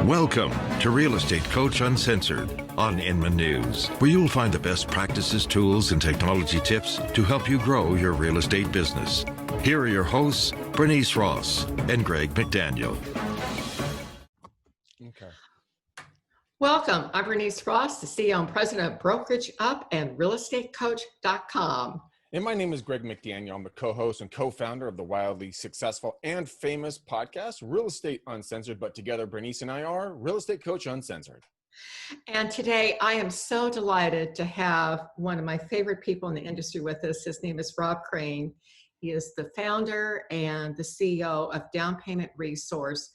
Welcome to Real Estate Coach Uncensored on Inman News, where you'll find the best practices, tools, and technology tips to help you grow your real estate business. Here are your hosts, Bernice Ross and Greg McDaniel. Okay. Welcome. I'm Bernice Ross, the CEO and President of Brokerage Up and realestatecoach.com. And my name is Greg McDaniel. I'm the co-host and co-founder of the wildly successful and famous podcast, Real Estate Uncensored, but together Bernice and I are Real Estate Coach Uncensored. And today I am so delighted to have one of my favorite people in the industry with us. His name is Rob Chrane. He is the founder and the CEO of Downpayment Resource.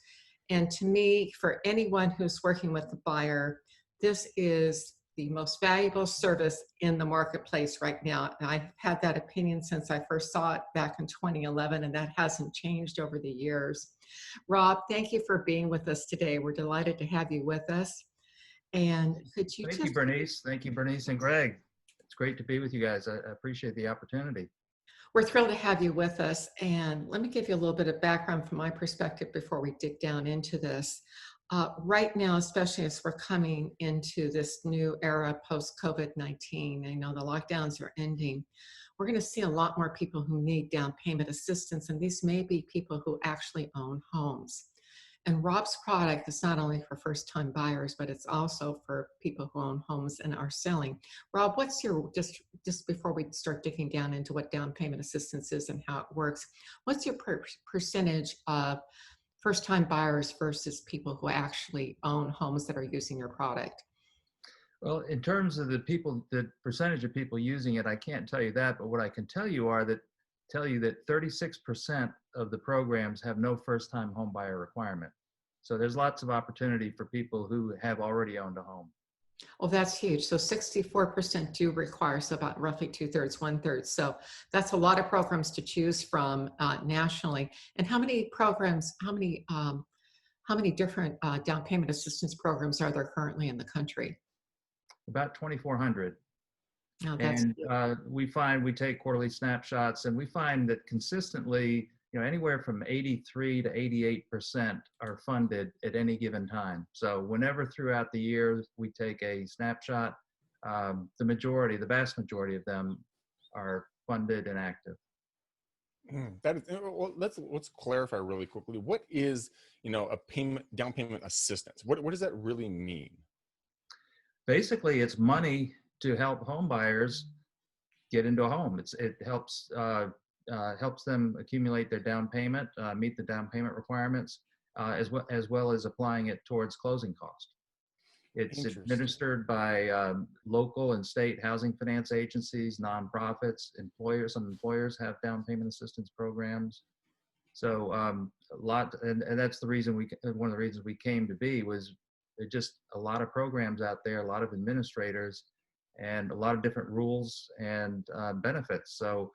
And to me, for anyone who's working with the buyer, this is the most valuable service in the marketplace right now. And I've had that opinion since I first saw it back in 2011, and that hasn't changed over the years. Rob, thank you for being with us today. We're delighted to have you with us. And could you Thank you, Bernice. Thank you, Bernice and Greg. It's great to be with you guys. I appreciate the opportunity. We're thrilled to have you with us. And let me give you a little bit of background from my perspective before we dig down into this. Right now, especially as we're coming into this new era post-COVID-19, I know the lockdowns are ending, we're going to see a lot more people who need down payment assistance, and these may be people who actually own homes. And Rob's product is not only for first-time buyers, but it's also for people who own homes and are selling. Rob, what's your, just before we start digging down into what down payment assistance is and how it works, what's your percentage of first-time buyers versus people who actually own homes that are using your product? Well, in terms of the percentage of people using it, I can't tell you that, but what I can tell you that 36% of the programs have no first-time home buyer requirement. So there's lots of opportunity for people who have already owned a home. Well, that's huge. So 64% do require, so about roughly 2/3, 1/3. So that's a lot of programs to choose from nationally. And how many programs, how many different down payment assistance programs are there currently in the country? About 2,400. Oh, that's And we take quarterly snapshots, and we find that consistently, anywhere from 83 to 88% are funded at any given time. So whenever throughout the year we take a snapshot, the vast majority of them are funded and active. That is, well, let's clarify really quickly. What is, a down payment assistance? What does that really mean? Basically, it's money to help home buyers get into a home. It helps them accumulate their down payment, meet the down payment requirements, as well as applying it towards closing cost. It's administered by local and state housing finance agencies, nonprofits, employers. Some employers have down payment assistance programs. So and that's the reason one of the reasons we came to be was there's just a lot of programs out there, a lot of administrators, and a lot of different rules and benefits. So,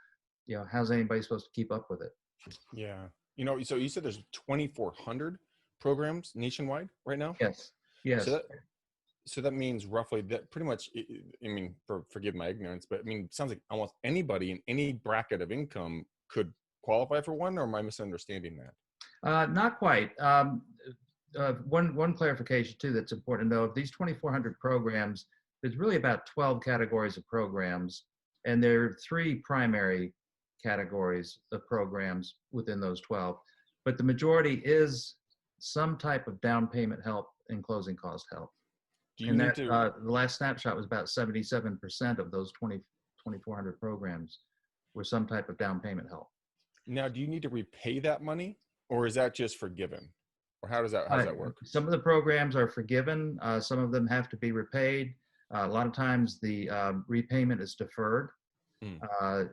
how's anybody supposed to keep up with it? Yeah. So you said there's 2,400 programs nationwide right now? Yes. So that means roughly that pretty much, forgive my ignorance, but it sounds like almost anybody in any bracket of income could qualify for one, or am I misunderstanding that? Not quite. One clarification too that's important to know, of these 2,400 programs, there's really about 12 categories of programs, and there are 3 primary categories of programs within those 12. But the majority is some type of down payment help and closing cost help. The last snapshot was about 77% of those 2,400 programs were some type of down payment help. Now, do you need to repay that money, or is that just forgiven? Or how does that work? Some of the programs are forgiven. Some of them have to be repaid. A lot of times the repayment is deferred.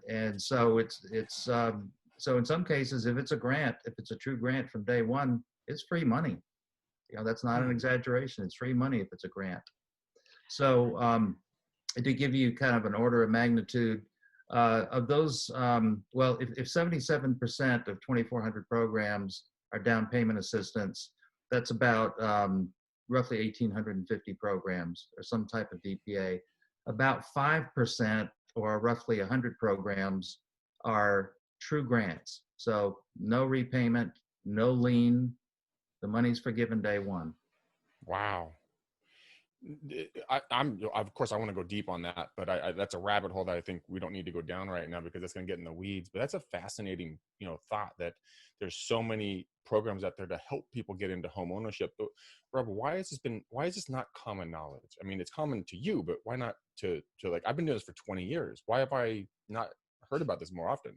And so so in some cases, if it's a true grant from day one, it's free money. That's not an exaggeration. It's free money if it's a grant. So to give you kind of an order of magnitude of those, if 77% of 2,400 programs are down payment assistance, that's about roughly 1,850 programs or some type of DPA. About 5%, or roughly 100 programs, are true grants. So no repayment, no lien, the money's forgiven day one. Wow. I'm of course I want to go deep on that, but that's a rabbit hole that I think we don't need to go down right now because it's going to get in the weeds. But that's a fascinating, thought that there's so many programs out there to help people get into home ownership. But Rob, why is this not common knowledge? I mean, it's common to you, but why not to like, I've been doing this for 20 years. Why have I not heard about this more often?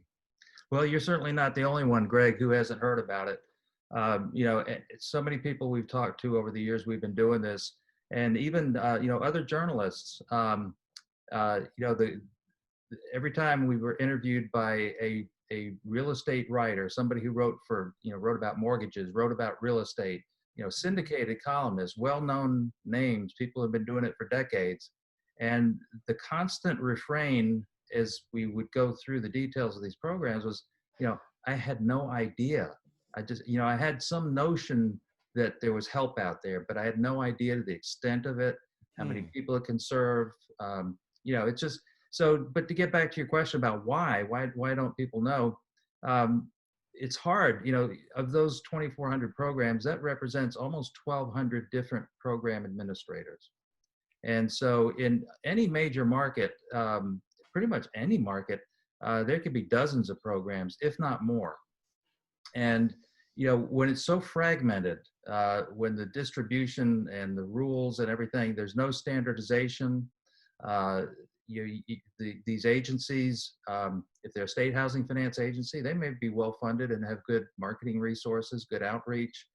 Well, you're certainly not the only one, Greg, who hasn't heard about it. So many people we've talked to over the years we've been doing this, and even other journalists. Every time we were interviewed by a real estate writer, somebody who wrote about mortgages, wrote about real estate, syndicated columnists, well-known names, people who've been doing it for decades, and the constant refrain as we would go through the details of these programs was, I had no idea. I had some notion that there was help out there, but I had no idea the extent of it, how many people it can serve. It's just so. But to get back to your question about why don't people know? It's hard. Of those 2,400 programs, that represents almost 1,200 different program administrators. And so, in any major market, pretty much any market, there could be dozens of programs, if not more. And when it's so fragmented, when the distribution and the rules and everything, there's no standardization. These agencies, if they're a state housing finance agency, they may be well funded and have good marketing resources, good outreach.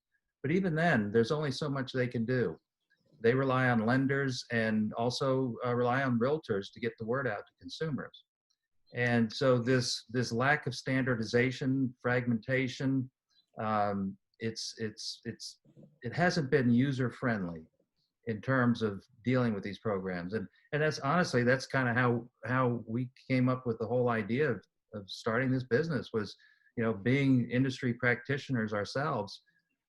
But even then, there's only so much they can do. They rely on lenders and also rely on realtors to get the word out to consumers. And so this lack of standardization, fragmentation, it hasn't been user friendly in terms of dealing with these programs. And that's kind of how we came up with the whole idea of starting this business was, being industry practitioners ourselves.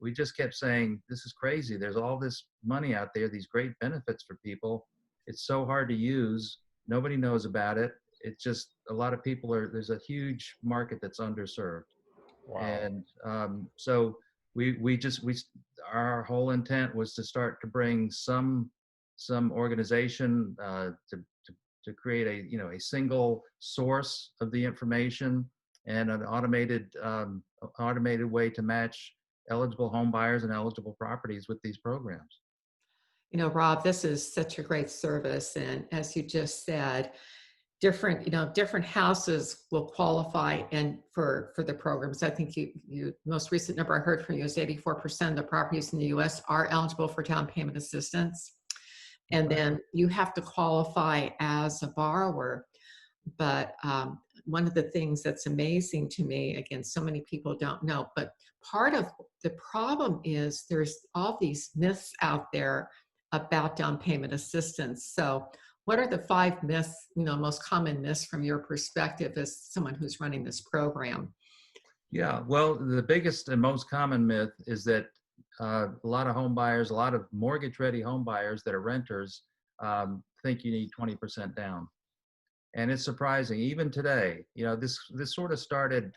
We just kept saying, this is crazy. There's all this money out there, these great benefits for people. It's so hard to use. Nobody knows about it. It's just a lot of people there's a huge market that's underserved. Wow. And so our whole intent was to start to bring some organization to create a single source of the information and an automated way to match eligible home buyers and eligible properties with these programs. Rob, this is such a great service. And as you just said, different houses will qualify and for the programs. I think you most recent number I heard from you is 84% of the properties in the US are eligible for down payment assistance. And then you have to qualify as a borrower. But one of the things that's amazing to me, again, so many people don't know, but part of the problem is there's all these myths out there about down payment assistance. So what are the 5 myths, most common myths from your perspective as someone who's running this program? Yeah, well, the biggest and most common myth is that a lot of home buyers, a lot of mortgage-ready home buyers that are renters think you need 20% down. And it's surprising, even today. This sort of started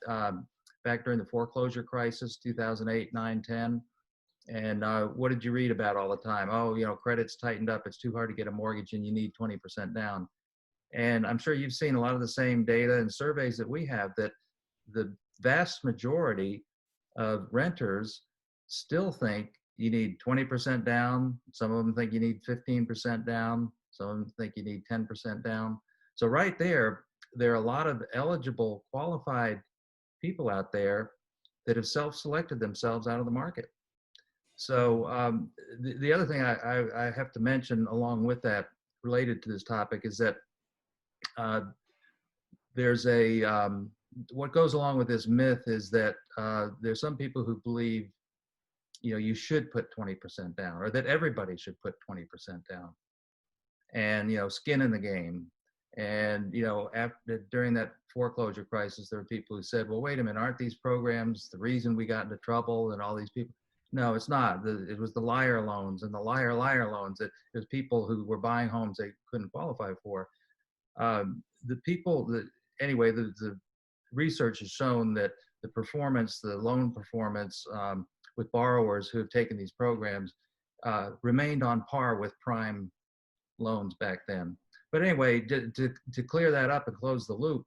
back during the foreclosure crisis, 2008, 9, 10. And what did you read about all the time? Oh, credit's tightened up. It's too hard to get a mortgage and you need 20% down. And I'm sure you've seen a lot of the same data and surveys that we have that the vast majority of renters still think you need 20% down. Some of them think you need 15% down. Some of them think you need 10% down. So right there are a lot of eligible, qualified people out there that have self-selected themselves out of the market. So the other thing I have to mention along with that, related to this topic, is that there's what goes along with this myth is that there's some people who believe, you should put 20% down, or that everybody should put 20% down, and skin in the game. And during that foreclosure crisis, there were people who said, well, wait a minute, aren't these programs the reason we got into trouble and all these people? No, it's not. It was the liar loans and the liar loans. It was people who were buying homes they couldn't qualify for. The research has shown that the loan performance with borrowers who have taken these programs remained on par with prime loans back then. But anyway, to clear that up and close the loop,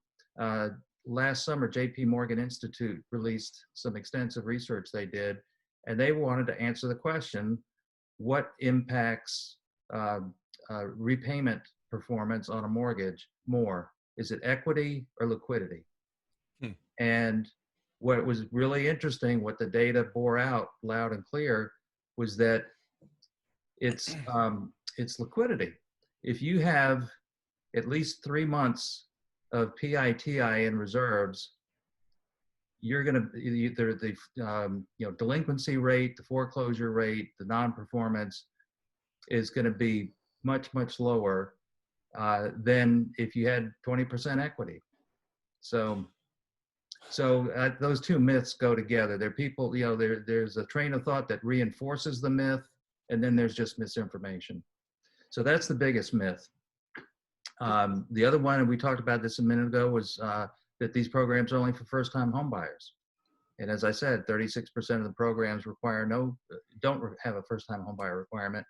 last summer, JP Morgan Institute released some extensive research they did, and they wanted to answer the question, what impacts repayment performance on a mortgage more? Is it equity or liquidity? And what was really interesting, what the data bore out loud and clear, was that it's liquidity. If you have at least 3 months of PITI in reserves, you're going to either the delinquency rate, the foreclosure rate, the non-performance is going to be much lower than if you had 20% equity. So those two myths go together. There are people, there's a train of thought that reinforces the myth, and then there's just misinformation. So that's the biggest myth. The other one, and we talked about this a minute ago, was that these programs are only for first-time home buyers. And as I said, 36% of the programs don't have a first-time home buyer requirement.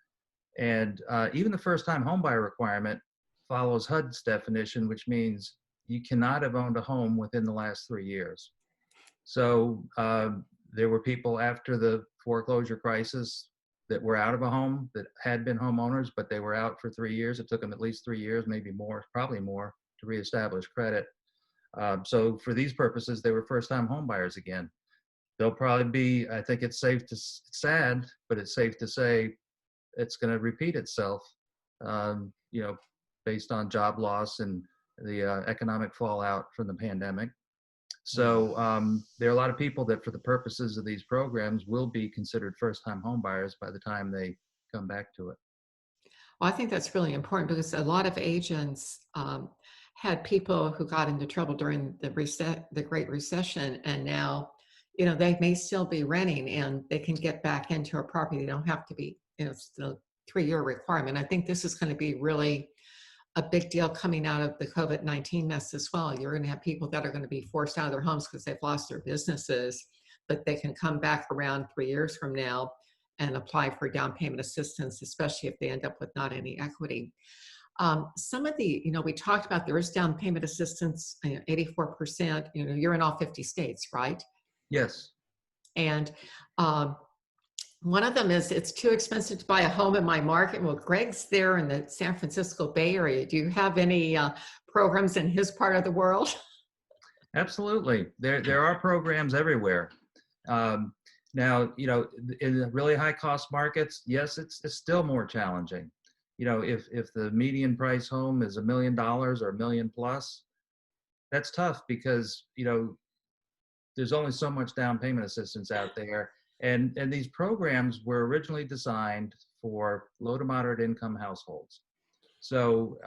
And even the first-time home buyer requirement follows HUD's definition, which means you cannot have owned a home within the last 3 years. So there were people after the foreclosure crisis that were out of a home that had been homeowners, but they were out for 3 years. It took them at least 3 years, maybe more, probably more, to reestablish credit. So for these purposes, they were first-time home buyers again. They'll probably be, I think it's sad, but it's safe to say it's going to repeat itself, based on job loss and the economic fallout from the pandemic. So there are a lot of people that for the purposes of these programs will be considered first-time home buyers by the time they come back to it. Well, I think that's really important because a lot of agents had people who got into trouble during the Great Recession, and now, they may still be renting and they can get back into a property. They don't have to be, it's the 3-year requirement. I think this is going to be really a big deal coming out of the COVID-19 mess as well. You're going to have people that are going to be forced out of their homes because they've lost their businesses, but they can come back around 3 years from now and apply for down payment assistance, especially if they end up with not any equity. Some of the, we talked about there is down payment assistance, 84%, you're in all 50 states, right? Yes. And one of them is it's too expensive to buy a home in my market. Well, Greg's there in the San Francisco Bay Area. Do you have any programs in his part of the world? Absolutely. There are programs everywhere. Now, in the really high cost markets, yes, it's still more challenging. If the median price home is $1 million or $1 million plus, that's tough because, there's only so much down payment assistance out there. And these programs were originally designed for low to moderate income households. So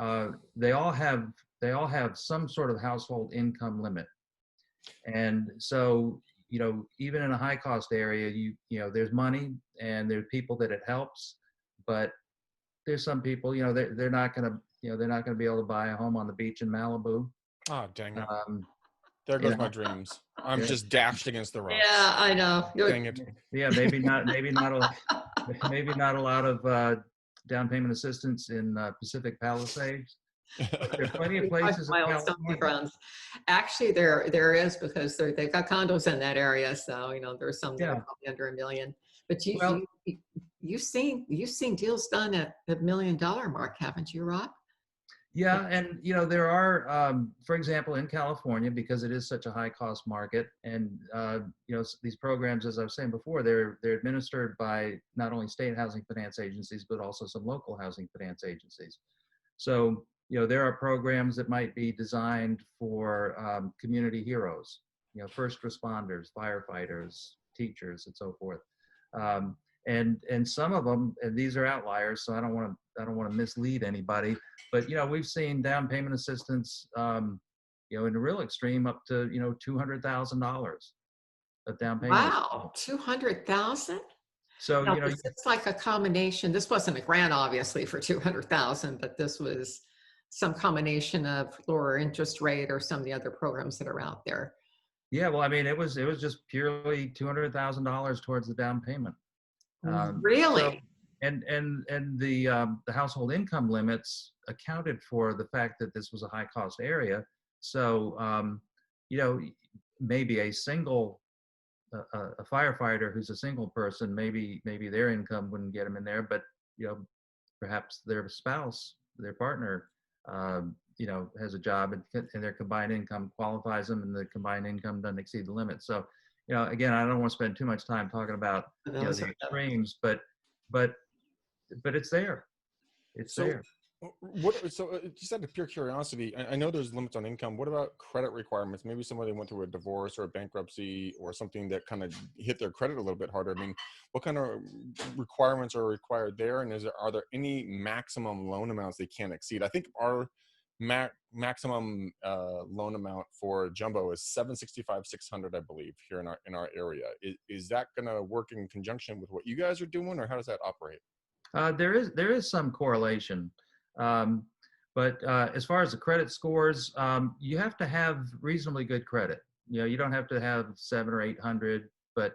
they all have some sort of household income limit. And so, even in a high cost area, there's money and there's people that it helps, but there's some people, they're not going to be able to buy a home on the beach in Malibu. Oh, dang it. There goes my dreams. I'm just dashed against the rocks. Yeah, I know. Dang it. Yeah, maybe not a lot of down payment assistance in Pacific Palisades. But there's plenty of places in California. Actually, there is because they've got condos in that area, so there's some that are probably under $1 million. But you've seen deals done at the $1 million mark, haven't you, Rob? Yeah, and there are, for example, in California, because it is such a high cost market, and these programs, as I was saying before, they're administered by not only state housing finance agencies, but also some local housing finance agencies. So there are programs that might be designed for community heroes, first responders, firefighters, teachers, and so forth. And some of them, and these are outliers, so I don't want to mislead anybody, but we've seen down payment assistance, in the real extreme up to $200,000 of down payment. Wow, $200,000. So now, it's like a combination. This wasn't a grant, obviously, for $200,000, but this was some combination of lower interest rate or some of the other programs that are out there. Yeah, well, I mean, it was just purely $200,000 towards the down payment. Really? and the household income limits accounted for the fact that this was a high cost area. So you know, maybe a single a firefighter who's a single person, maybe their income wouldn't get them in there, but you know, perhaps their spouse, their partner, you know, has a job, and their combined income qualifies them, and the combined income doesn't exceed the limit. So, you know, again, I don't want to spend too much time talking about the extremes, but it's there. It's there. Just out of pure curiosity, I know there's limits on income. What about credit requirements? Maybe somebody went through a divorce or a bankruptcy or something that kind of hit their credit a little bit harder. I mean, what kind of requirements are required there? And are there any maximum loan amounts they can't exceed? I think our maximum loan amount for jumbo is $765,600, I believe, here in our area. Is that going to work in conjunction with what you guys are doing, or how does that operate? There is some correlation. But as far as the credit scores, you have to have reasonably good credit. You know, you don't have to have 700 or 800, but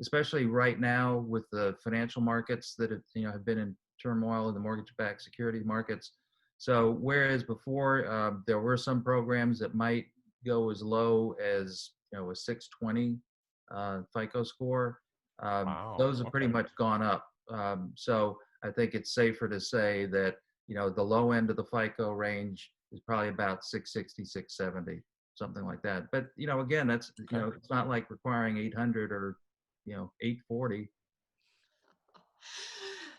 especially right now with the financial markets that have been in turmoil in the mortgage-backed security markets. So whereas before there were some programs that might go as low as a 620 FICO score, Wow. those have pretty much gone up. So I think it's safer to say that, the low end of the FICO range is probably about 660, 670, something like that. But, again, that's, it's not like requiring 800 or, 840.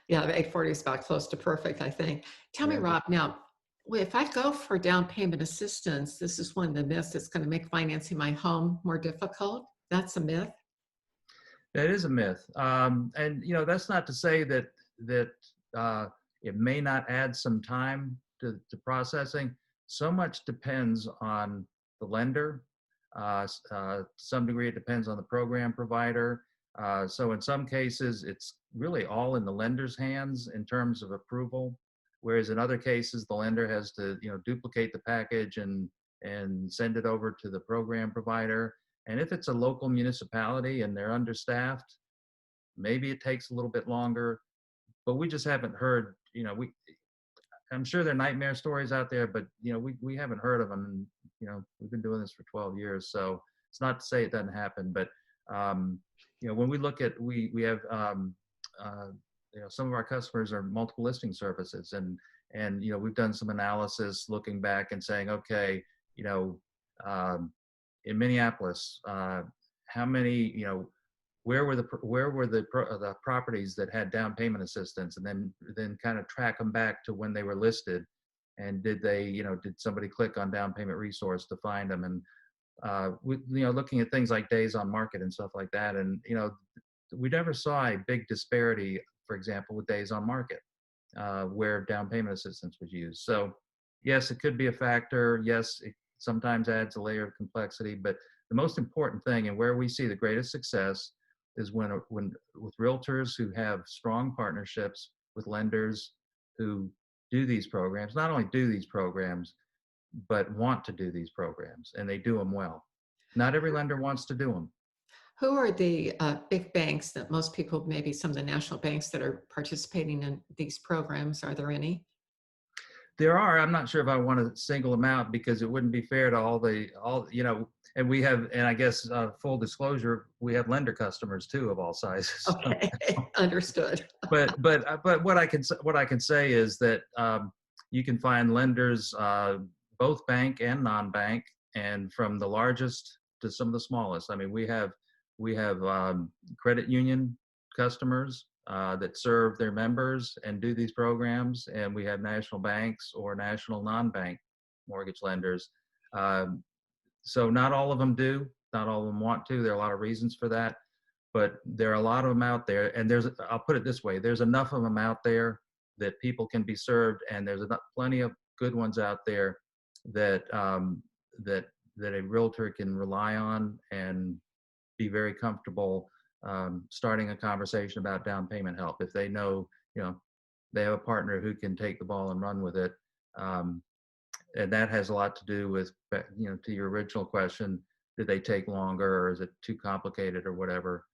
Yeah, 840 is about close to perfect, I think. Tell me, Rob, now, if I go for down payment assistance, this is one of the myths that's going to make financing my home more difficult. That's a myth. That is a myth. And, that's not to say that it may not add some time to processing. So much depends on the lender. To some degree, it depends on the program provider. So in some cases, it's really all in the lender's hands in terms of approval, whereas in other cases, the lender has to, duplicate the package and send it over to the program provider. And if it's a local municipality and they're understaffed, maybe it takes a little bit longer. But we just haven't heard, I'm sure there are nightmare stories out there, but, we haven't heard of them. And, we've been doing this for 12 years. So it's not to say it doesn't happen, but, when we look at, we have, some of our customers are multiple listing services, and we've done some analysis looking back and saying, okay, in Minneapolis, how many, where were the properties that had down payment assistance, and then kind of track them back to when they were listed, and did they, did somebody click on down payment resource to find them, and looking at things like days on market and stuff like that, and we never saw a big disparity, for example, with days on market, where down payment assistance was used. So yes, it could be a factor. Yes, it sometimes adds a layer of complexity, but the most important thing, and where we see the greatest success, is when with realtors who have strong partnerships with lenders who do these programs, not only do these programs, but want to do these programs, and they do them well. Not every lender wants to do them. Who are the big banks that most people, maybe some of the national banks that are participating in these programs? Are there any? There are. I'm not sure if I want to single them out, because it wouldn't be fair to all, and we have, and I guess full disclosure, we have lender customers too of all sizes. Okay, understood. But what I can say is that you can find lenders, both bank and non-bank, and from the largest to some of the smallest. I mean, we have credit union customers that serve their members and do these programs, and we have national banks or national non-bank mortgage lenders. So not all of them do, not all of them want to. There are a lot of reasons for that, but there are a lot of them out there. And I'll put it this way, there's enough of them out there that people can be served, and there's plenty of good ones out there that that a realtor can rely on and be very comfortable starting a conversation about down payment help if they know, they have a partner who can take the ball and run with it. And that has a lot to do with, to your original question, did they take longer, or is it too complicated or whatever?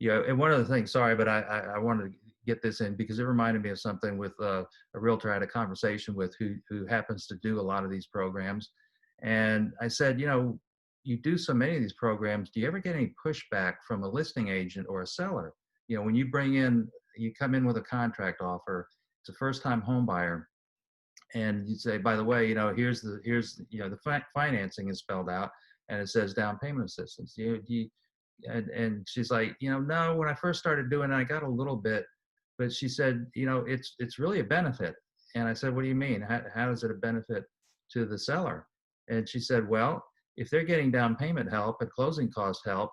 And one of the things, sorry, but I wanted to get this in because it reminded me of something with a realtor I had a conversation with who happens to do a lot of these programs. And I said, you do so many of these programs, do you ever get any pushback from a listing agent or a seller? When you come in with a contract offer, it's a first-time home buyer, and you say, by the way, here's the financing is spelled out, and it says down payment assistance. And she's like, no, when I first started doing it, I got a little bit, but she said, it's really a benefit. And I said, what do you mean? How is it a benefit to the seller? And she said, well, if they're getting down payment help and closing cost help,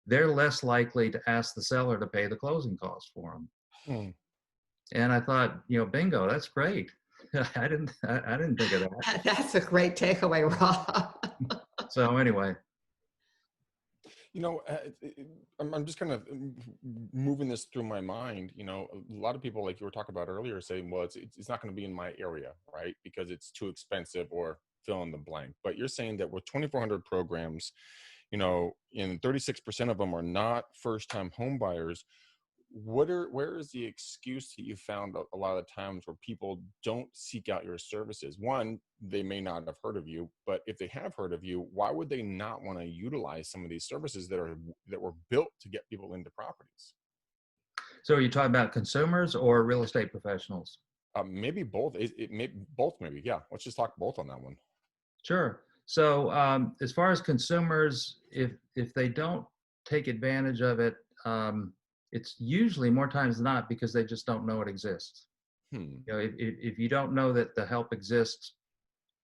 they're less likely to ask the seller to pay the closing costs for them. Hmm. And I thought, bingo, that's great. I didn't think of that. That's a great takeaway, Rob. So anyway. I'm just kind of moving this through my mind. A lot of people, like you were talking about earlier, saying, well, it's not going to be in my area, right? Because it's too expensive or fill in the blank. But you're saying that with 2,400 programs, and 36% of them are not first-time home buyers. Where is the excuse that you found a lot of the times where people don't seek out your services? One, they may not have heard of you, but if they have heard of you, why would they not want to utilize some of these services that were built to get people into properties? So are you talking about consumers or real estate professionals? Maybe both. It may both, maybe. Yeah. Let's just talk both on that one. Sure. So as far as consumers, if they don't take advantage of it, it's usually more times than not because they just don't know it exists. If you don't know that the help exists,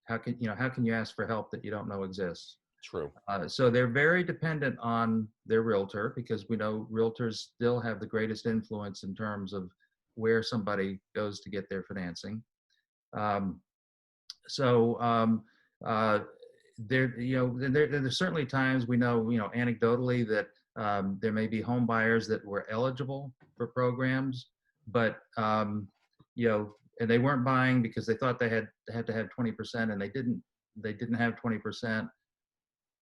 how can you ask for help that you don't know exists? True. So they're very dependent on their realtor because we know realtors still have the greatest influence in terms of where somebody goes to get their financing. There's certainly times we know, anecdotally that there may be home buyers that were eligible for programs, but and they weren't buying because they thought they had to have 20%, and they didn't have 20%.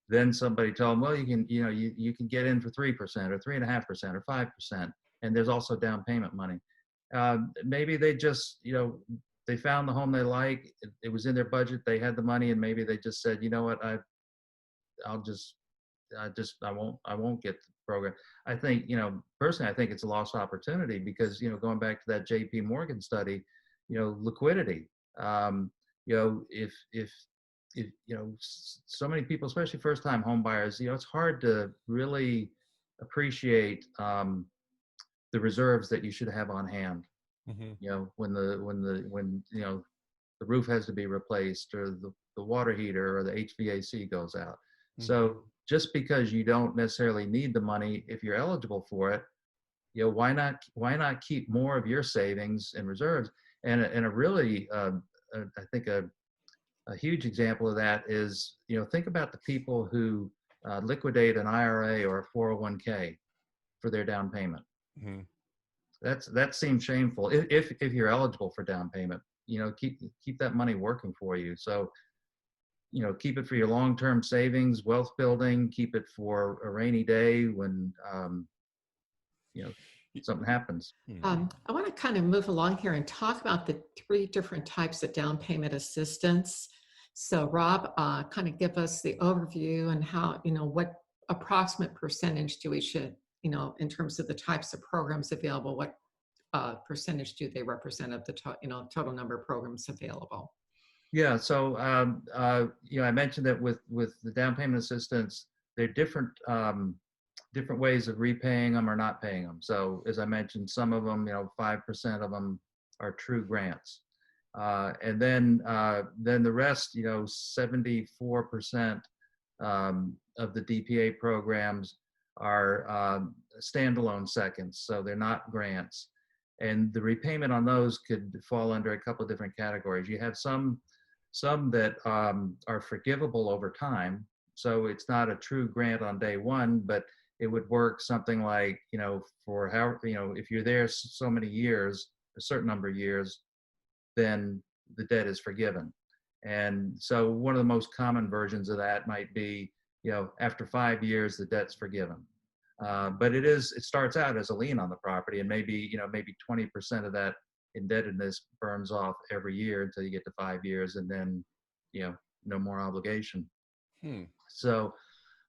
Then somebody told them, well, you can get in for 3% or 3.5% or 5%, and there's also down payment money. Maybe they just they found the home they like. It was in their budget. They had the money, and maybe they just said, you know what, I won't get the program. I think, personally, I think it's a lost opportunity because, going back to that JP Morgan study, liquidity, if so many people, especially first-time home buyers, it's hard to really appreciate the reserves that you should have on hand. Mm-hmm. When the roof has to be replaced, or the water heater or the HVAC goes out. Mm-hmm. So just because you don't necessarily need the money, if you're eligible for it, why not keep more of your savings and reserves? And a really, I think a huge example of that is, think about the people who liquidate an IRA or a 401k for their down payment. Mm-hmm. That seems shameful if you're eligible for down payment. Keep that money working for you. So, keep it for your long-term savings, wealth building. Keep it for a rainy day when something happens. I want to kind of move along here and talk about the 3 different types of down payment assistance. So, Rob, kind of give us the overview and how what approximate percentage do we should in terms of the types of programs available, what percentage do they represent of the total number of programs available? Yeah, so I mentioned that with the down payment assistance, there are different ways of repaying them or not paying them. So as I mentioned, some of them, 5% of them are true grants, and then the rest, 74% of the DPA programs are standalone seconds, so they're not grants. And the repayment on those could fall under a couple of different categories. You have some that are forgivable over time, so it's not a true grant on day one, but it would work something like, for how, if you're there so many years, a certain number of years, then the debt is forgiven. And so one of the most common versions of that might be, after 5 years, the debt's forgiven. But it starts out as a lien on the property, and maybe 20% of that indebtedness burns off every year until you get to 5 years, and then no more obligation. So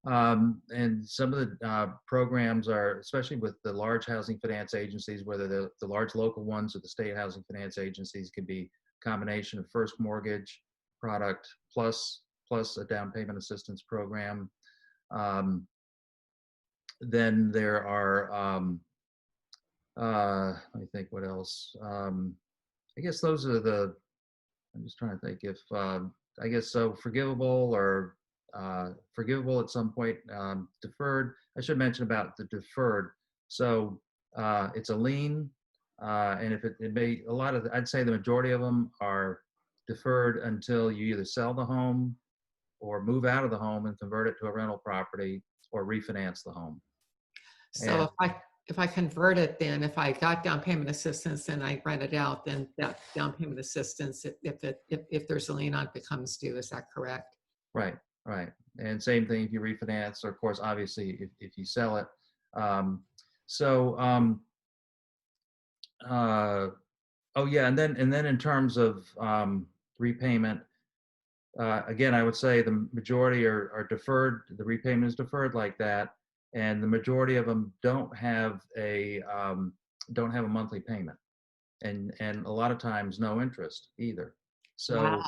and some of the programs are, especially with the large housing finance agencies, whether the large local ones or the state housing finance agencies, can be a combination of first mortgage product plus a down payment assistance program. Then there are, let me think what else. I guess those are I'm just trying to think if, I guess so, forgivable or forgivable at some point, deferred. I should mention about the deferred. So it's a lien, and if it may, I'd say the majority of them are deferred until you either sell the home or move out of the home and convert it to a rental property or refinance the home. So if I convert it, then if I got down payment assistance and I rent it out, then that down payment assistance, if there's a lien on it, becomes due. Is that correct? Right. And same thing if you refinance, or of course, obviously, if you sell it. Oh yeah, and then in terms of repayment, again, I would say the majority are deferred. The repayment is deferred like that, and the majority of them don't have a monthly payment, and a lot of times no interest either. So. Wow.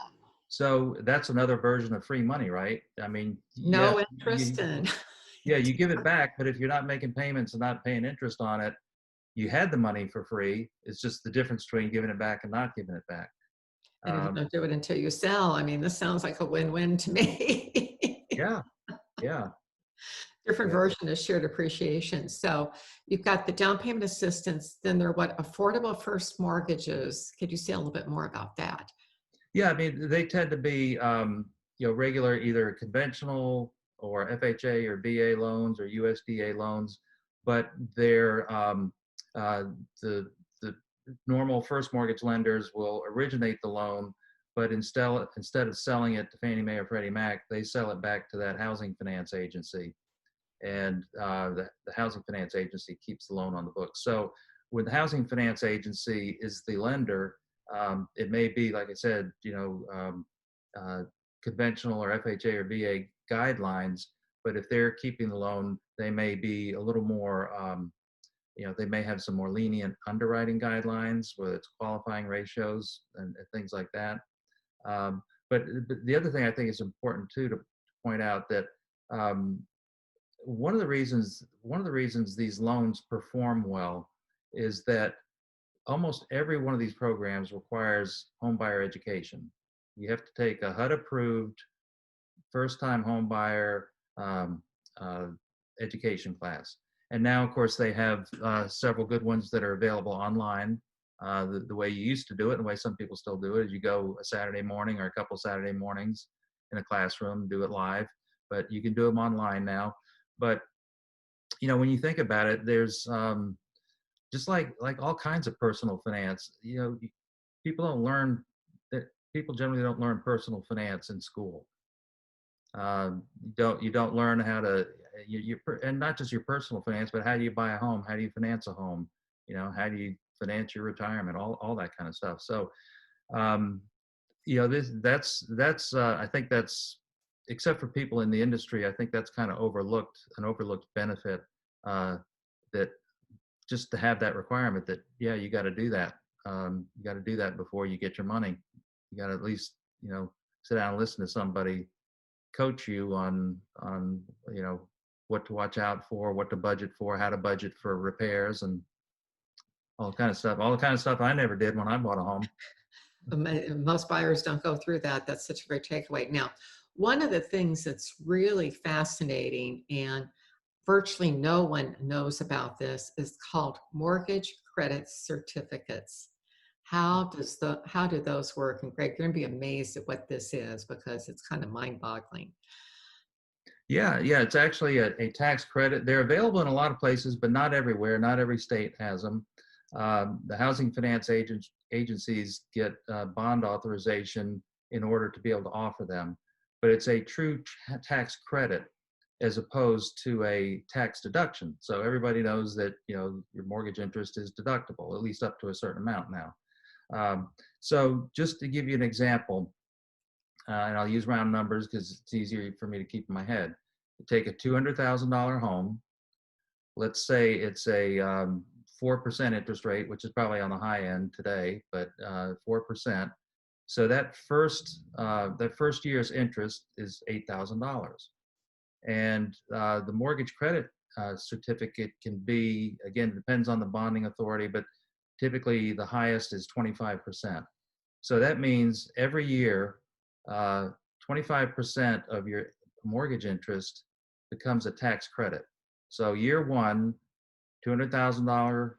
So that's another version of free money, right? I mean, no interest in. Yeah, you give it back, but if you're not making payments and not paying interest on it, you had the money for free. It's just the difference between giving it back and not giving it back. And if you don't do it until you sell, I mean, this sounds like a win-win to me. Yeah. Different version of shared appreciation. So you've got the down payment assistance, then there are affordable first mortgages. Could you say a little bit more about that? Yeah, I mean, they tend to be, regular, either conventional or FHA or VA loans or USDA loans, but they're the normal first mortgage lenders will originate the loan, but instead of selling it to Fannie Mae or Freddie Mac, they sell it back to that housing finance agency, and the housing finance agency keeps the loan on the books. So when the housing finance agency is the lender, it may be, like I said, conventional or FHA or VA guidelines, but if they're keeping the loan, they may be a little more, they may have some more lenient underwriting guidelines, whether it's qualifying ratios and things like that. But the other thing I think is important too to point out that one of the reasons these loans perform well is that almost every one of these programs requires homebuyer education. You have to take a HUD-approved first-time homebuyer education class. And now, of course, they have several good ones that are available online. The way you used to do it, and the way some people still do it, is you go a Saturday morning or a couple Saturday mornings in a classroom, do it live. But you can do them online now. But when you think about it, there's just like all kinds of personal finance, people generally don't learn personal finance in school. You don't learn how to, and not just your personal finance, but how do you buy a home? How do you finance a home? How do you finance your retirement? All that kind of stuff. So, that's I think that's, except for people in the industry, I think that's kind of an overlooked benefit, that just to have that requirement that, yeah, you got to do that. You got to do that before you get your money. You got to at least, sit down and listen to somebody coach you on what to watch out for, what to budget for, how to budget for repairs, and all the kind of stuff I never did when I bought a home. Most buyers don't go through that. That's such a great takeaway. Now, one of the things that's really fascinating, and virtually no one knows about this, is called mortgage credit certificates. How do those work? And Greg, you're gonna be amazed at what this is, because it's kind of mind-boggling. Yeah, it's actually a tax credit. They're available in a lot of places, but not everywhere. Not every state has them. The housing finance agencies get bond authorization in order to be able to offer them, but it's a true tax credit. as opposed to a tax deduction. So everybody knows that, your mortgage interest is deductible, at least up to a certain amount now. So just to give you an example, and I'll use round numbers because it's easier for me to keep in my head. Take a $200,000 home. Let's say it's a 4% interest rate, which is probably on the high end today, but 4%. So that first year's interest is $8,000. And the mortgage credit certificate can be, again, it depends on the bonding authority, but typically the highest is 25%. So that means every year, 25% of your mortgage interest becomes a tax credit. So year one, $200,000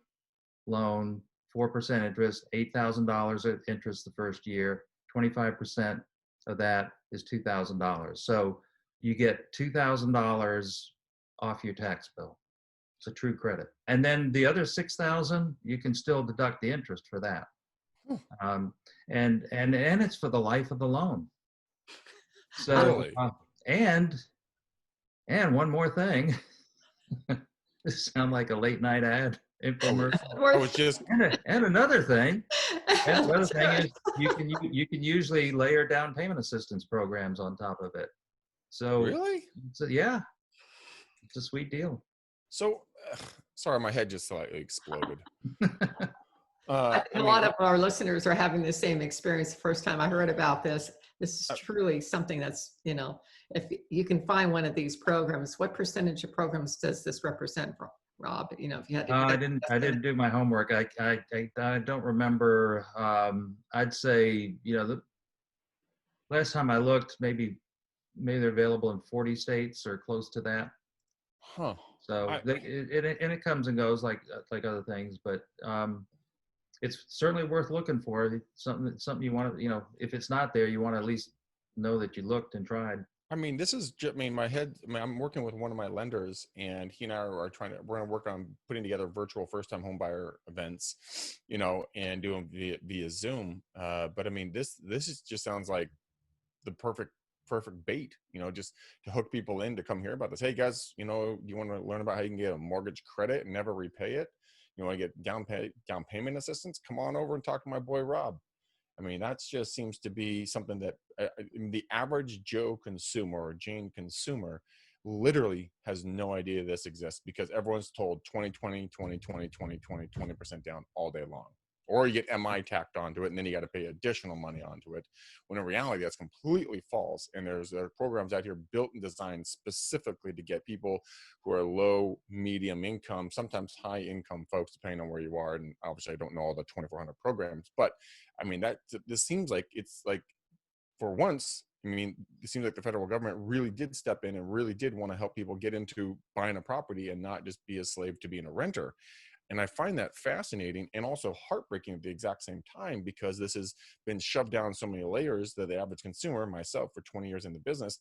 loan, 4% interest, $8,000 of interest the first year, 25% of that is $2,000. So you get $2,000 off your tax bill. It's a true credit. And then the other $6,000, you can still deduct the interest for that. And it's for the life of the loan. So, Really? and one more thing, this sounds like a late night ad infomercial. I was just And another thing, is you can usually layer down payment assistance programs on top of it. So really? So yeah, it's a sweet deal. So, sorry, my head just slightly exploded. A lot of our listeners are having the same experience. The first time I heard about this is truly something that's, if you can find one of these programs, what percentage of programs does this represent, Rob? If you had to, I didn't do my homework. I don't remember. I'd say, the last time I looked, maybe they're available in 40 states or close to that. Huh. So it comes and goes like other things, but it's certainly worth looking for. Something you want to, if it's not there, you want to at least know that you looked and tried. This is just, I'm working with one of my lenders, and he and I are we're going to work on putting together virtual first-time homebuyer events, and doing via Zoom. But this just sounds like the perfect bait, just to hook people in to come hear about this. Hey guys, you want to learn about how you can get a mortgage credit and never repay it? You want to get down payment assistance? Come on over and talk to my boy Rob. That just seems to be something that the average Joe consumer or Jane consumer literally has no idea this exists, because everyone's told 20% down all day long. Or you get MI tacked onto it, and then you got to pay additional money onto it. When in reality, that's completely false. And there are programs out here built and designed specifically to get people who are low, medium income, sometimes high income folks, depending on where you are. And obviously, I don't know all the 2,400 programs, but this seems like it's like, for once, it seems like the federal government really did step in and really did want to help people get into buying a property and not just be a slave to being a renter. And I find that fascinating and also heartbreaking at the exact same time, because this has been shoved down so many layers that the average consumer, myself for 20 years in the business,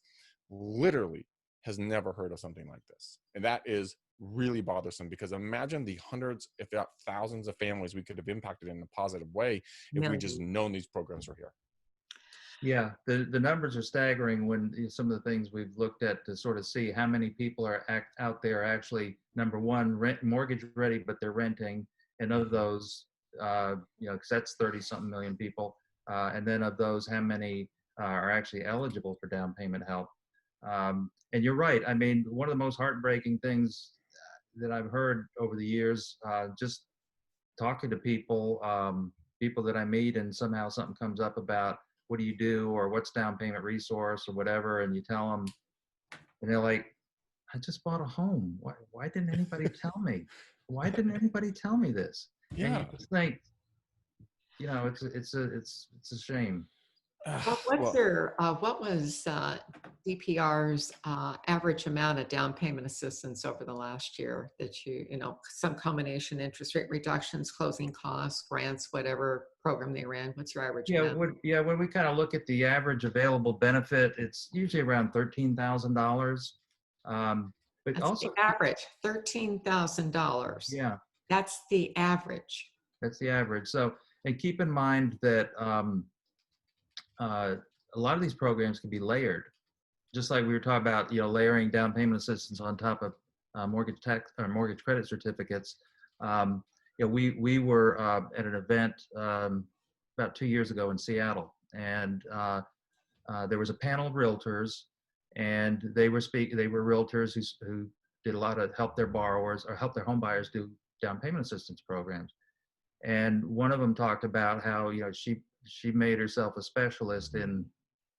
literally has never heard of something like this. And that is really bothersome, because imagine the hundreds, if not thousands, of families we could have impacted in a positive way if we just known these programs were here. Yeah, the numbers are staggering when some of the things we've looked at to sort of see how many people are out there actually, number one, mortgage ready, but they're renting. And of those, because that's 30-something million people. And then of those, how many are actually eligible for down payment help? And you're right. One of the most heartbreaking things that I've heard over the years, just talking to people that I meet, and somehow something comes up about, what do you do, or what's down payment resource or whatever, and you tell them, and they're like, I just bought a home. Why didn't anybody tell me? Why didn't anybody tell me this? Yeah. And you just think, it's a shame. Well, what was DPR's average amount of down payment assistance over the last year that some combination, interest rate reductions, closing costs, grants, whatever program they ran? What's your average amount? When we kind of look at the average available benefit, it's usually around $13,000. But That's also the average, $13,000. Yeah. That's the average. That's the average. So, and keep in mind that a lot of these programs can be layered. just like we were talking about, layering down payment assistance on top of mortgage tax or mortgage credit certificates. We were at an event about 2 years ago in Seattle, and there was a panel of realtors, and they were realtors who did a lot of help their borrowers or help their home buyers do down payment assistance programs. And one of them talked about how she made herself a specialist in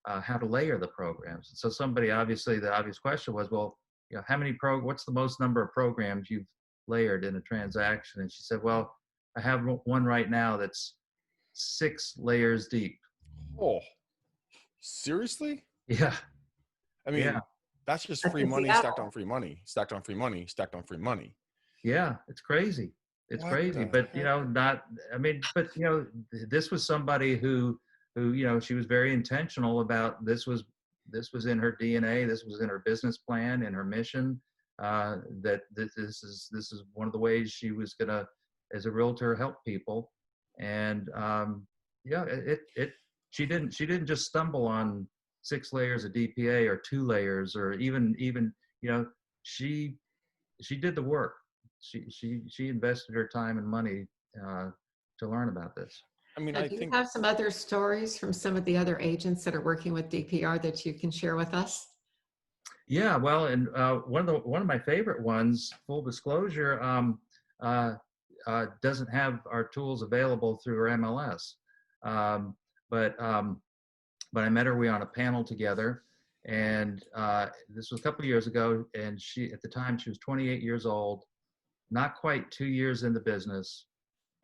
how to layer the programs. So the obvious question was, well, what's the most number of programs you've layered in a transaction? And she said, well, I have one right now that's 6 layers deep. Oh, seriously? Yeah. I mean, Yeah. that's just free money stacked on free money, stacked on free money, stacked on free money. Yeah, it's crazy. It's crazy, but this was somebody who she was very intentional about. This was in her DNA. This was in her business plan and her mission. That this is one of the ways she was gonna, as a realtor, help people. And she didn't just stumble on 6 layers of DPA or 2 layers or even she did the work. She invested her time and money to learn about this. I mean, Now, I do think you have some other stories from some of the other agents that are working with DPR that you can share with us? Yeah, well, and one of my favorite ones, full disclosure, doesn't have our tools available through her MLS, but I met her. We were on a panel together, and this was a couple of years ago. And at the time, she was 28 years old, not quite 2 years in the business,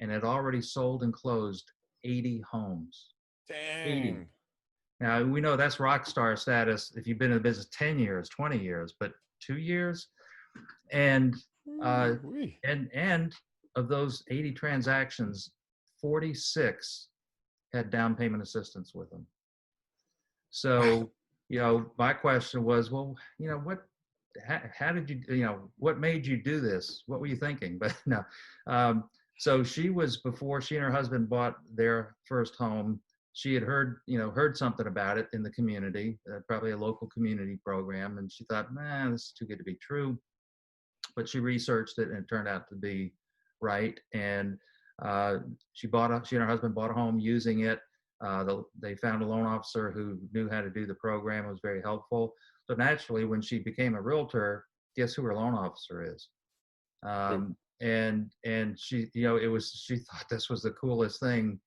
and had already sold and closed 80 homes. dang. 80. Now, we know that's rock star status if you've been in the business 10 years, 20 years, but 2 years. And of those 80 transactions, 46 had down payment assistance with them. So, my question was, well, how did you, what made you do this? What were you thinking? But no. So before she and her husband bought their first home, she had heard something about it in the community, probably a local community program. And she thought, man, this is too good to be true. But she researched it and it turned out to be right. And she and her husband bought a home using it. They found a loan officer who knew how to do the program, was very helpful. So naturally, when she became a realtor, guess who her loan officer is? And she, she thought this was the coolest thing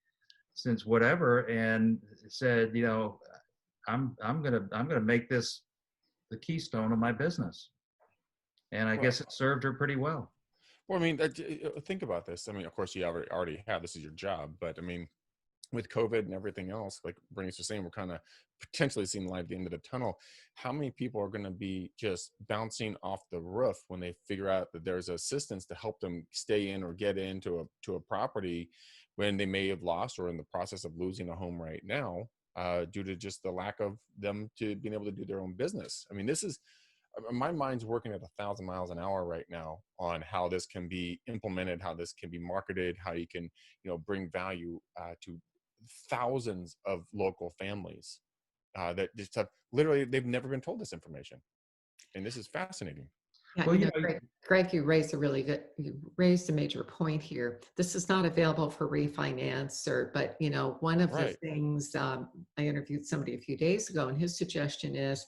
since whatever, and said, I'm gonna make this the keystone of my business. And I guess it served her pretty well. Well, I mean, think about this. I mean, of course, you already have, this is your job, but I mean, with COVID and everything else, like Bernice was saying, we're kind of potentially seeing light at the end of the tunnel. How many people are going to be just bouncing off the roof when they figure out that there's assistance to help them stay in or get into a property when they may have lost or in the process of losing a home right now due to just the lack of them to being able to do their own business? I mean, my mind's working at 1,000 miles an hour right now on how this can be implemented, how this can be marketed, how you can, bring value to thousands of local families that just have literally, they've never been told this information. And this is fascinating. Yeah, Well, Greg, you raised a major point here. This is not available for refinance, but one of the things, I interviewed somebody a few days ago, and his suggestion is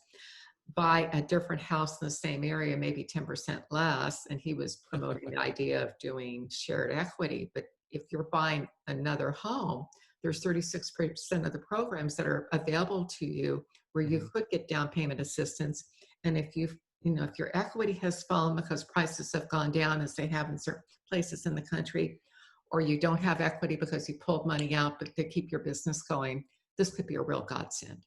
buy a different house in the same area, maybe 10% less. And he was promoting the idea of doing shared equity. But if you're buying another home, there's 36% of the programs that are available to you where you could get down payment assistance. And if if your equity has fallen because prices have gone down as they have in certain places in the country, or you don't have equity because you pulled money out but to keep your business going, this could be a real godsend.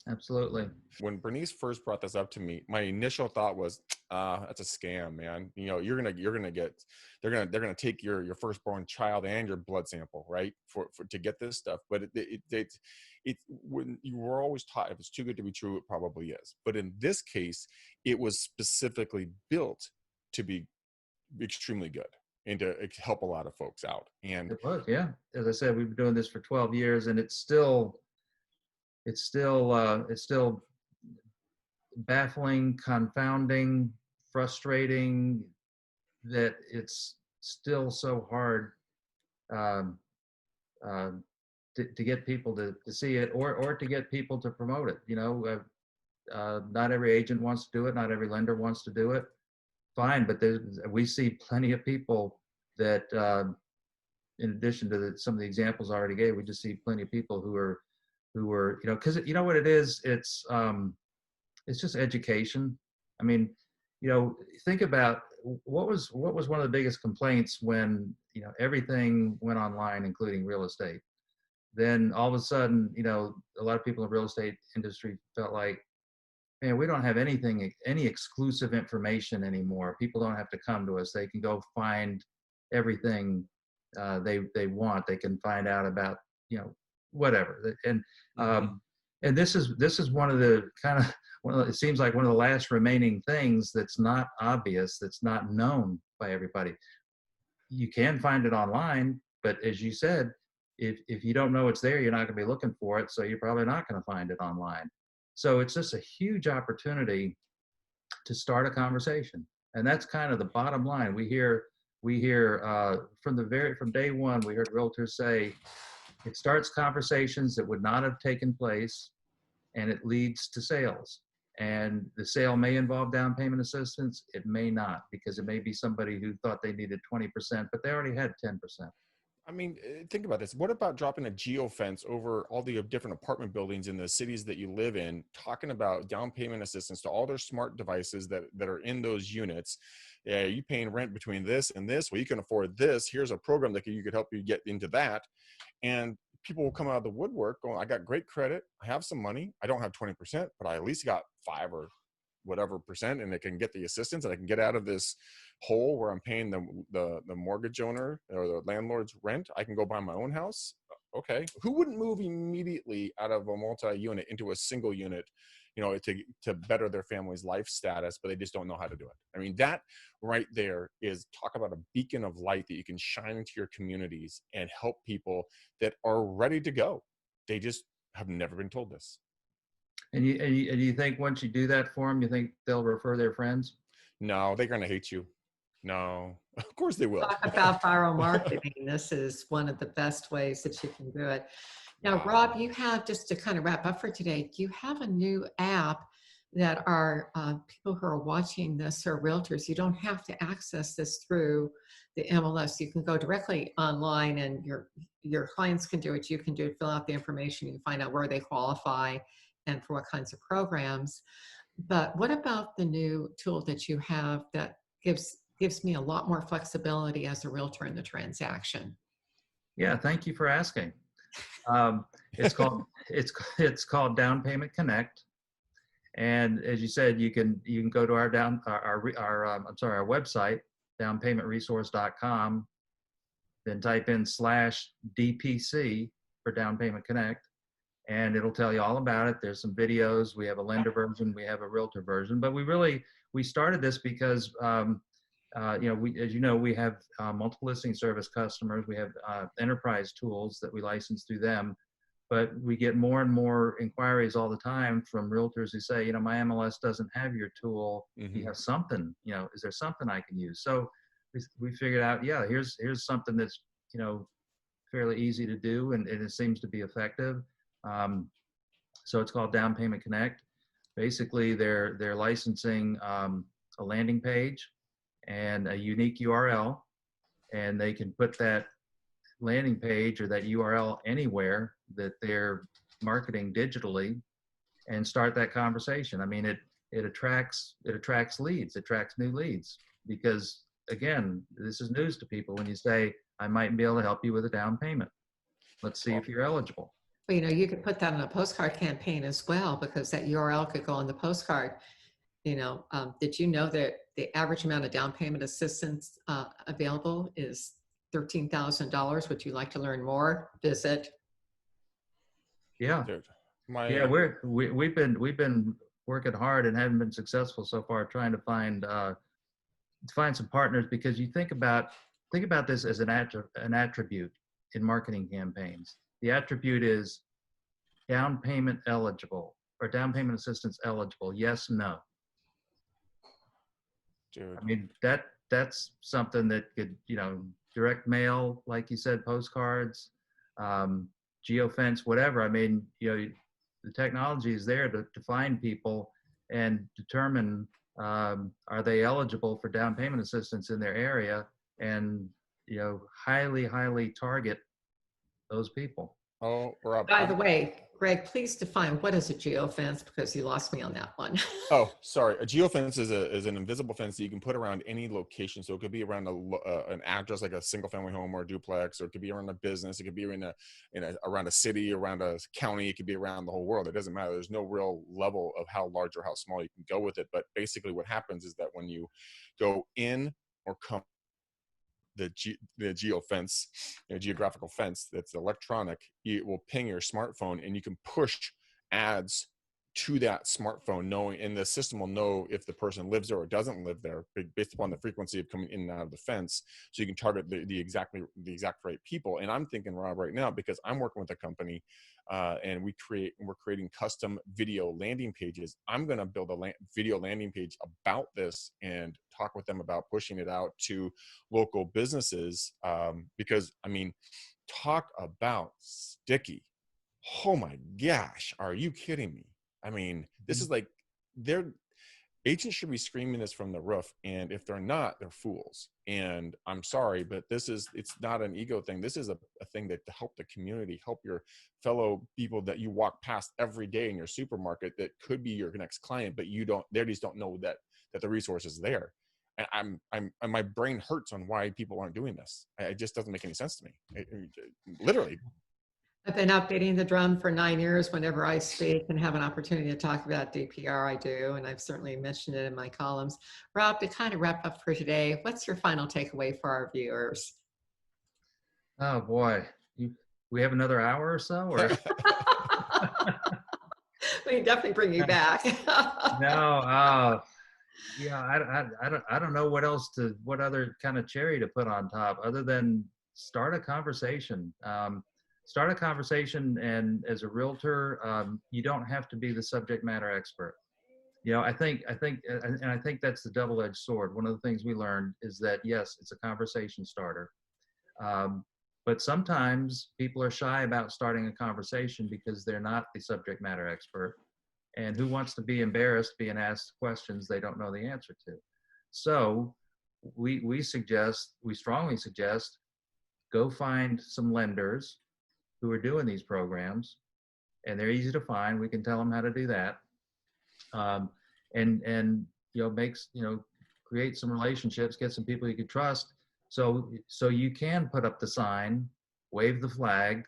Absolutely. When Bernice first brought this up to me, my initial thought was, that's a scam, man. They're gonna take your firstborn child and your blood sample, right, for to get this stuff. But when you were always taught, if it's too good to be true, it probably is. But in this case, it was specifically built to be extremely good and to help a lot of folks out. And it was, yeah. As I said, we've been doing this for 12 years, and it's still baffling, confounding, frustrating that it's still so hard um, to get people to see it, or to get people to promote it. Not every agent wants to do it. Not every lender wants to do it. Fine, but we see plenty of people that, in addition to some of the examples I already gave, we just see plenty of people who are, because you know what it is. It's just education. I mean, think about what was one of the biggest complaints when everything went online, including real estate. Then all of a sudden, a lot of people in the real estate industry felt like, man, we don't have any exclusive information anymore. People don't have to come to us. They can go find everything they want. They can find out about, whatever. And this is one of the it seems like one of the last remaining things that's not obvious, that's not known by everybody. You can find it online, but as you said, if you don't know it's there, you're not going to be looking for it. So you're probably not going to find it online. So it's just a huge opportunity to start a conversation. And that's kind of the bottom line. We hear from day one, we heard realtors say, it starts conversations that would not have taken place, and it leads to sales. And the sale may involve down payment assistance. It may not, because it may be somebody who thought they needed 20%, but they already had 10%. I mean, think about this. What about dropping a geofence over all the different apartment buildings in the cities that you live in, talking about down payment assistance to all their smart devices that are in those units? Yeah, you paying rent between this and this? Well, you can afford this. Here's a program that you could help you get into that. And people will come out of the woodwork going, I got great credit. I have some money. I don't have 20%, but I at least got 5 or whatever percent, and they can get the assistance, and I can get out of this hole where I'm paying the mortgage owner or the landlord's rent. I can go buy my own house. Okay. Who wouldn't move immediately out of a multi-unit into a single unit, to better their family's life status, but they just don't know how to do it? I mean, that right there is, talk about a beacon of light that you can shine into your communities and help people that are ready to go. They just have never been told this. And you think once you do that for them, you think they'll refer their friends? No, they're going to hate you. No, of course they will. Talk about viral marketing. This is one of the best ways that you can do it. Now, Rob, you have, just to kind of wrap up for today, you have a new app that are people who are watching this are realtors. You don't have to access this through the MLS. You can go directly online, and your clients can do it. You can do it, fill out the information. You can find out where they qualify and for what kinds of programs. But what about the new tool that you have that gives me a lot more flexibility as a realtor in the transaction? Yeah, thank you for asking. It's called Downpayment Connect, and as you said, you can go to our website, downpaymentresource.com, then type in /DPC for Downpayment Connect, and it'll tell you all about it. There's some videos. We have a lender version, we have a realtor version, but we started this because we have multiple listing service customers. We have enterprise tools that we license through them, but we get more and more inquiries all the time from realtors who say, my MLS doesn't have your tool. Mm-hmm. You have something, is there something I can use? So we figured out, here's something that's, fairly easy to do, and it seems to be effective. So it's called Downpayment Connect. Basically, they're licensing a landing page and a unique URL, and they can put that landing page or that URL anywhere that they're marketing digitally and start that conversation. I mean, it attracts leads, attracts new leads, because again, this is news to people when you say, I might be able to help you with a down payment. Let's see if you're eligible. Well, you could put that on a postcard campaign as well, because that URL could go on the postcard. Did you know that the average amount of down payment assistance available is $13,000? Would you like to learn more? Visit. Yeah. Dude, we've been working hard and haven't been successful so far trying to find some partners, because you think about this as an attribute in marketing campaigns. The attribute is down payment eligible. are down payment assistance eligible? Yes, no. Dude. I mean, that's something that could, direct mail, like you said, postcards, geofence, whatever. I mean, the technology is there to find people and determine, are they eligible for down payment assistance in their area, and, highly target those people. Oh, Rob. By the way, Greg, please define what is a geofence, because you lost me on that one. Oh, sorry. A geofence is an invisible fence that you can put around any location. So it could be around an address, like a single family home or a duplex, or it could be around a business. It could be around a city, around a county. It could be around the whole world. It doesn't matter. There's no real level of how large or how small you can go with it. But basically what happens is that when you go in or come the geofence, geographical fence that's electronic, it will ping your smartphone and you can push ads to that smartphone, and the system will know if the person lives there or doesn't live there based upon the frequency of coming in and out of the fence. So you can target the exact right people. And I'm thinking, Rob, right now, because I'm working with a company and we're creating custom video landing pages. I'm going to build a video landing page about this and talk with them about pushing it out to local businesses. Because I mean, talk about sticky. Oh my gosh, are you kidding me? I mean, this is like, agents should be screaming this from the roof. And if they're not, they're fools. And I'm sorry, but it's not an ego thing. This is a thing that to help the community, help your fellow people that you walk past every day in your supermarket that could be your next client, but they just don't know that the resource is there. And my brain hurts on why people aren't doing this. It just doesn't make any sense to me. Literally. I've been updating the drum for 9 years. Whenever I speak and have an opportunity to talk about DPR, I do, and I've certainly mentioned it in my columns. Rob, to kind of wrap up for today, what's your final takeaway for our viewers? Oh boy, we have another hour or so, or We can definitely bring you back. no? I don't know what other kind of cherry to put on top other than start a conversation. Start a conversation, and as a realtor, you don't have to be the subject matter expert. I think that's the double-edged sword. One of the things we learned is that yes, it's a conversation starter, but sometimes people are shy about starting a conversation because they're not the subject matter expert, and who wants to be embarrassed being asked questions they don't know the answer to? So we strongly suggest go find some lenders who are doing these programs, and they're easy to find. We can tell them how to do that, and create some relationships, get some people you can trust, so you can put up the sign, wave the flag,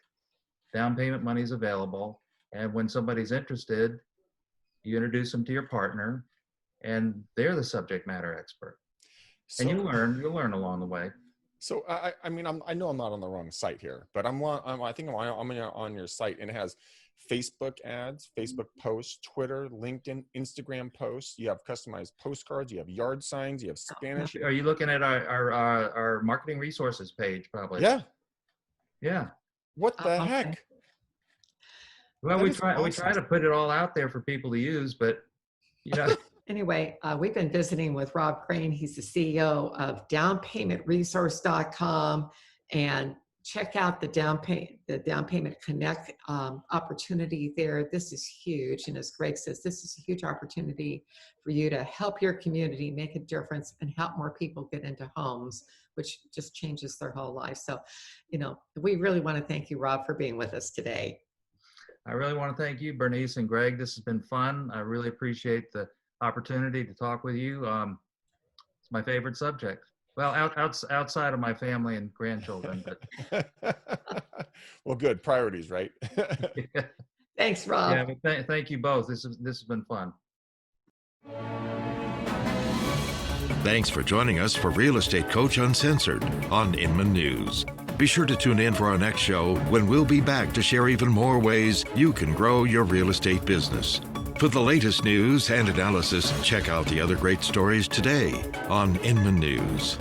down payment money is available, and when somebody's interested, you introduce them to your partner, and they're the subject matter expert. And you'll learn along the way. So I mean, I know I'm not on the wrong site here, but I think I'm on your site, and it has Facebook ads, Facebook posts, Twitter, LinkedIn, Instagram posts. You have customized postcards. You have yard signs. You have Spanish. Are you looking at our marketing resources page? Probably. Yeah. What the heck? Well, we try to put it all out there for people to use, but Anyway, we've been visiting with Rob Chrane. He's the CEO of downpaymentresource.com, and check out the Downpayment Connect opportunity there. This is huge. And as Greg says, this is a huge opportunity for you to help your community make a difference and help more people get into homes, which just changes their whole life. So, we really want to thank you, Rob, for being with us today. I really want to thank you, Bernice and Greg. This has been fun. I really appreciate the opportunity to talk with you. It's my favorite subject. Well, outside of my family and grandchildren. But. Well, good. Priorities, right? Thanks, Rob. Yeah, but thank you both. This has been fun. Thanks for joining us for Real Estate Coach Uncensored on Inman News. Be sure to tune in for our next show, when we'll be back to share even more ways you can grow your real estate business. For the latest news and analysis, check out the other great stories today on Inman News.